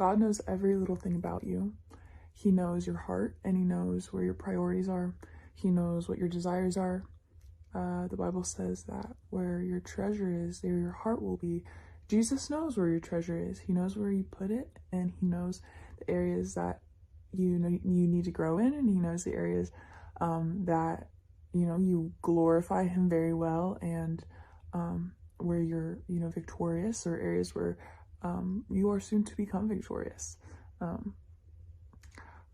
God knows every little thing about you. He knows your heart, and he knows where your priorities are. He knows what your desires are. The Bible says that where your treasure is, there your heart will be. Jesus knows where your treasure is. He knows where you put it, and he knows the areas that you need to grow in, and he knows the areas that you glorify him very well, and where you're victorious, or areas where you are soon to become victorious.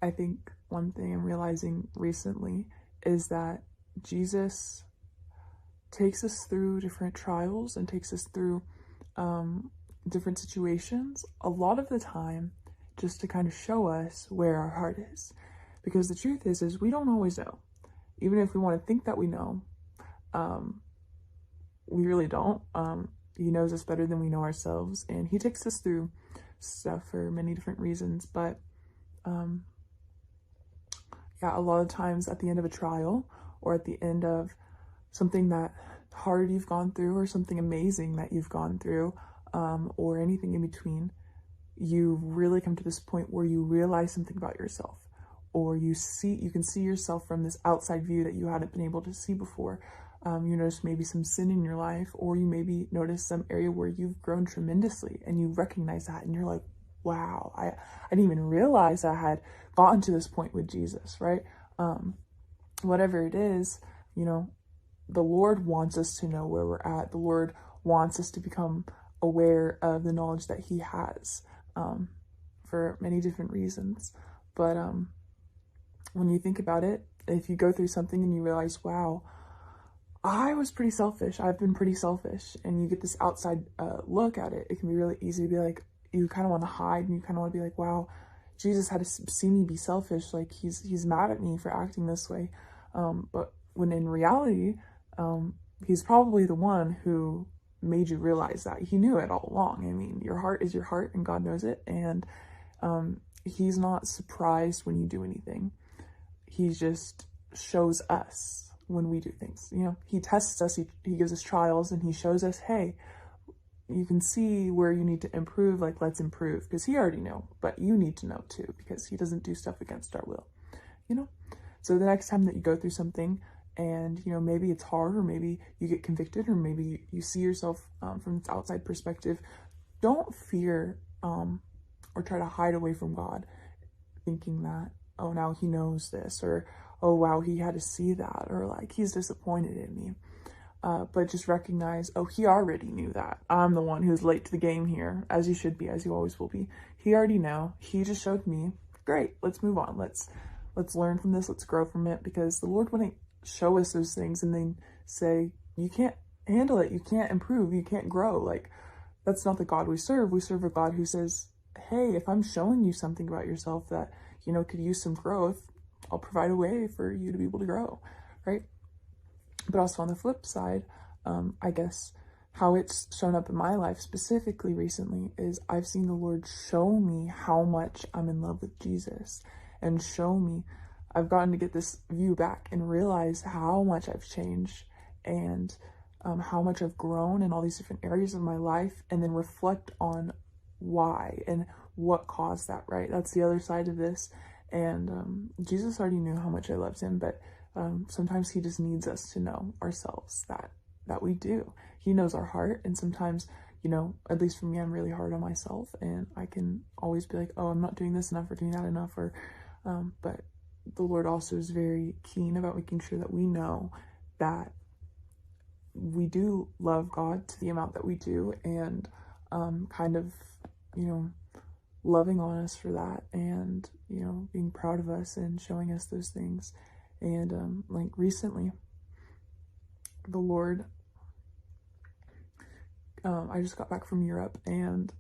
I think one thing I'm realizing recently is that Jesus takes us through different trials and takes us through different situations a lot of the time just to kind of show us where our heart is. Because the truth is we don't always know. Even if we want to think that we know, we really don't. He knows us better than we know ourselves, and he takes us through stuff for many different reasons. But yeah, a lot of times at the end of a trial, or at the end of something that hard you've gone through, or something amazing that you've gone through, or anything in between, you really come to this point where you realize something about yourself, or you can see yourself from this outside view that you hadn't been able to see before. You notice maybe some sin in your life, or you maybe notice some area where you've grown tremendously, and you recognize that, and you're like, wow, I didn't even realize I had gotten to this point with Jesus, right? Whatever it is, the Lord wants us to know where we're at. The Lord wants us to become aware of the knowledge that he has, for many different reasons. But when you think about it, if you go through something and you realize, wow, I was pretty selfish, I've been pretty selfish, and you get this outside look at it, it can be really easy to be like, you kind of want to hide, and you kind of want to be like, wow, Jesus had to see me be selfish, like he's mad at me for acting this way. But when in reality, he's probably the one who made you realize that. He knew it all along. I mean, your heart is your heart, and God knows it, and he's not surprised when you do anything. He just shows us when we do things. He tests us, he gives us trials, and he shows us, hey, you can see where you need to improve, like, let's improve, because he already know, but you need to know too, because he doesn't do stuff against our will, So the next time that you go through something, and maybe it's hard, or maybe you get convicted, or maybe you see yourself from this outside perspective, don't fear or try to hide away from God, thinking that, oh, now he knows this, or oh wow, he had to see that, or like he's disappointed in me. But just recognize, oh, he already knew that. I'm the one who's late to the game here, as you should be, as you always will be. He already know. He just showed me. Great, let's move on. Let's learn from this. Let's grow from it, because the Lord wouldn't show us those things and then say, you can't handle it, you can't improve, you can't grow. Like, that's not the God we serve. We serve a God who says, hey, if I'm showing you something about yourself that, could use some growth, I'll provide a way for you to be able to grow, right? But also on the flip side, I guess how it's shown up in my life specifically recently is I've seen the Lord show me how much I'm in love with Jesus, and show me, I've gotten to get this view back and realize how much I've changed, and how much I've grown in all these different areas of my life, and then reflect on why and what caused that, right? That's the other side of this. And Jesus already knew how much I loved him, but sometimes he just needs us to know ourselves that we do. He knows our heart, and sometimes, at least for me, I'm really hard on myself, and I can always be like, oh, I'm not doing this enough, or doing that enough, or but the Lord also is very keen about making sure that we know that we do love God to the amount that we do, and kind of, loving on us for that, and, being proud of us and showing us those things. And like recently, the Lord, I just got back from Europe, and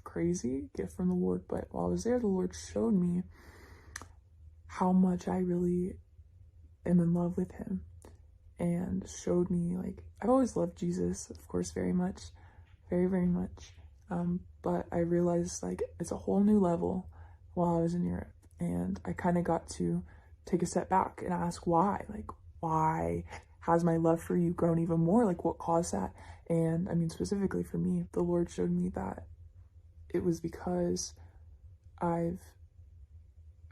crazy gift from the Lord, but while I was there, the Lord showed me how much I really am in love with him, and showed me, like, I've always loved Jesus, of course, very much, very, very much, but I realized, like, it's a whole new level while I was in Europe, and I kind of got to take a step back and ask why, like, why has my love for you grown even more? Like, what caused that? And I mean, specifically for me, the Lord showed me that it was because I've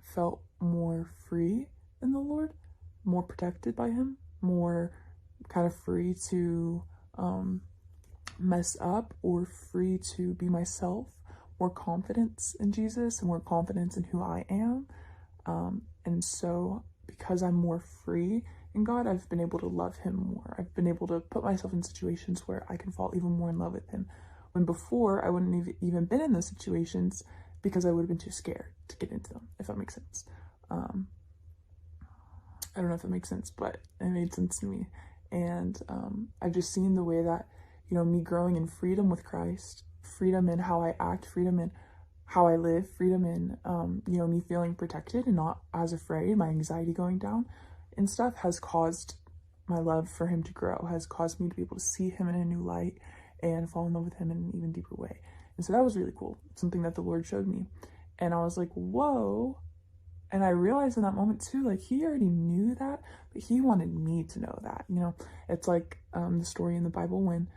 felt more free in the Lord, more protected by him, more kind of free to mess up or free to be myself, more confidence in Jesus and more confidence in who I am. And so because I'm more free in God, I've been able to love him more. I've been able to put myself in situations where I can fall even more in love with him. When before I wouldn't have even been in those situations because I would have been too scared to get into them, if that makes sense. I don't know if it makes sense, but it made sense to me. And I've just seen the way that, me growing in freedom with Christ, freedom in how I act, freedom in how I live, freedom in, me feeling protected and not as afraid, my anxiety going down and stuff has caused my love for him to grow, has caused me to be able to see him in a new light and fall in love with him in an even deeper way. And so that was really cool, something that the Lord showed me. And I was like, whoa. And I realized in that moment too, like he already knew that, but he wanted me to know that. It's like the story in the Bible when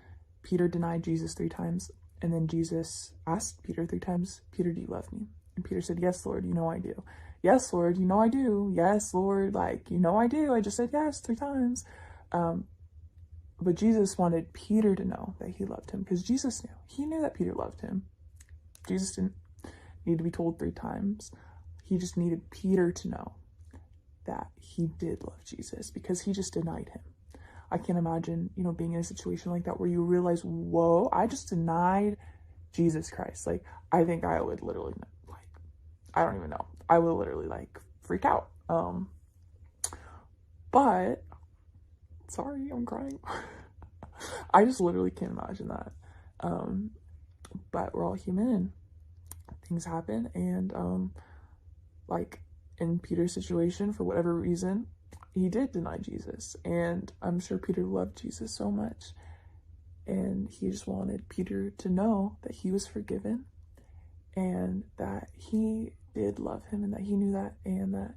Peter denied Jesus 3 times. And then Jesus asked Peter 3 times, Peter, do you love me? And Peter said, yes, Lord, I do. Yes, Lord, I do. Yes, Lord, I do. I just said yes 3 times. But Jesus wanted Peter to know that he loved him because Jesus knew. He knew that Peter loved him. Jesus didn't need to be told 3 times. He just needed Peter to know that he did love Jesus because he just denied him. I can't imagine, being in a situation like that where you realize, whoa, I just denied Jesus Christ. Like, I think I would literally, I don't even know. I would literally, freak out. But, sorry, I'm crying. I just literally can't imagine that. But we're all human and things happen. And, in Peter's situation, for whatever reason, he did deny Jesus, and I'm sure Peter loved Jesus so much, and he just wanted Peter to know that he was forgiven and that he did love him and that he knew that, and that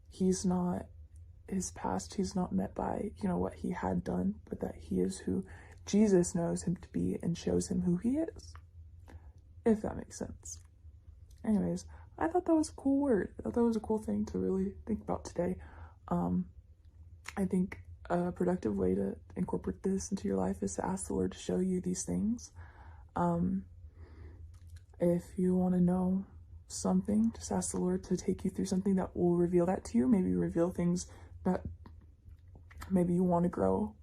he's not, his past, he's not met by, what he had done, but that he is who Jesus knows him to be and shows him who he is, if that makes sense. Anyways, I thought that was a cool word. I thought that was a cool thing to really think about today. I think a productive way to incorporate this into your life is to ask the Lord to show you these things. If you want to know something, just ask the Lord to take you through something that will reveal that to you. Maybe reveal things that maybe you want to grow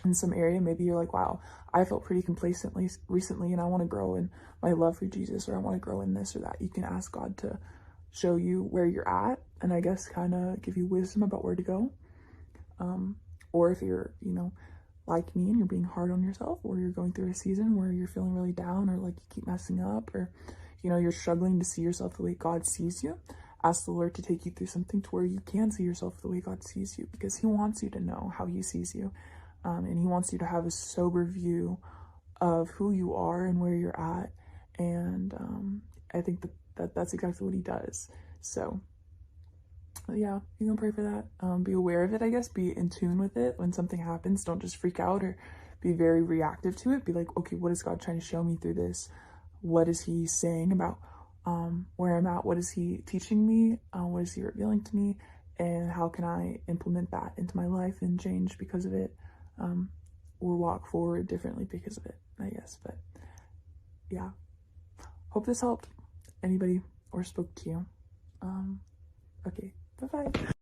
in some area. Maybe you're like, wow, I felt pretty complacent recently and I want to grow in my love for Jesus, or I want to grow in this or that. You can ask God to show you where you're at and I guess kind of give you wisdom about where to go. Or if you're, like me and you're being hard on yourself, or you're going through a season where you're feeling really down, or like you keep messing up, or, you're struggling to see yourself the way God sees you, ask the Lord to take you through something to where you can see yourself the way God sees you, because he wants you to know how he sees you. And he wants you to have a sober view of who you are and where you're at. And I think that's exactly what he does. So yeah, you can pray for that. Be aware of it, I guess. Be in tune with it when something happens. Don't just freak out or be very reactive to it. Be like, okay, what is God trying to show me through this? What is he saying about where I'm at? What is he teaching me? What is he revealing to me? And how can I implement that into my life and change because of it? Or walk forward differently because of it, I guess. But yeah, hope this helped anybody or spoke to you. Okay, bye-bye.